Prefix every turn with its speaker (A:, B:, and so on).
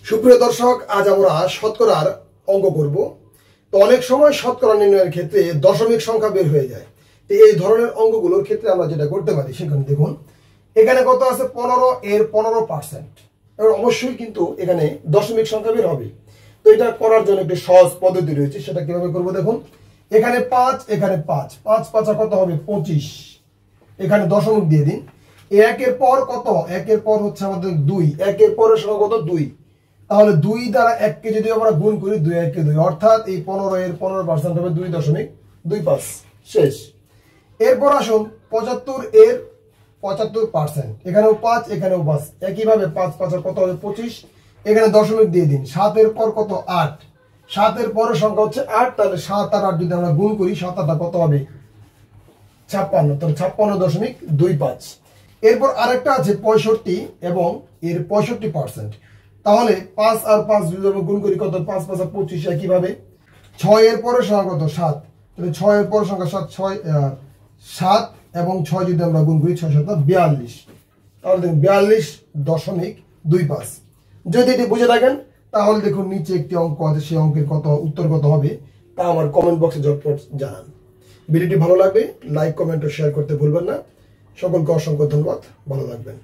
A: সুপ্রিয় দর্শক, আজ আমরা শতকরার অঙ্ক করব। তো অনেক সময় শতকরা নির্ণয়ের ক্ষেত্রে দশমিক সংখ্যা বের হয়ে যায়। তো এই ধরনের অঙ্কগুলোর ক্ষেত্রে আমরা যেটা করতে পারি, সেখানে দেখুন এখানে কত আছে, 15 এর 15%। এবার অবশ্যই কিন্তু এখানে দশমিক সংখ্যা বের হবে। তো এটা করার জন্য একটি সহজ পদ্ধতি রয়েছে, সেটা কিভাবে করবো দেখুন। এখানে 5, এখানে 5, 5 5 কত হবে 25। এখানে দশমিক দিয়ে দিন। একের পর কত, একের পর হচ্ছে আমাদের 2, একের পরের সংখ্যা কত 2। তাহলে 2 দ্বারা 1কে যদি আমরা গুণ করি, 2 1 2, অর্থাৎ এই 15 এর 15% হবে 2.25। শেষ। এরপর আসুন 75 এর 75%। এখানেও 5, এখানেও 5, একইভাবে 5 5 কত হবে 25। এখানে দশমিক দিয়ে দিন। 7 এর পর কত 8, 7 এর পরের সংখ্যা হচ্ছে 8। তাহলে 7 আর 8 যদি আমরা গুণ করি, 7 8 কত হবে 56। তাহলে 56.25। এরপর আরেকটা আছে 65 এবং এর 65%। তাহলে 5 আর 5 যদি আমরা গুণ করি, কত 5 5 25। একইভাবে 6 এর পরের সংখ্যা কত 7। তাহলে 6 এর পরের সংখ্যা 7, 7 এবং 6 যদি আমরা গুণ করি, 6 7 42। তাহলে দেখুন 42.25। যদি এটি বুঝে থাকেন তাহলে দেখুন নিচে একটি অঙ্ক আছে, সেই অঙ্কের উত্তর কত হবে তা আমার কমেন্ট বক্সে ঝটপট জানান। ভিডিওটি ভালো লাগবে লাইক, কমেন্ট ও শেয়ার করতে ভুলবেন না। সকলকে অসংখ্য ধন্যবাদ। ভালো থাকবেন।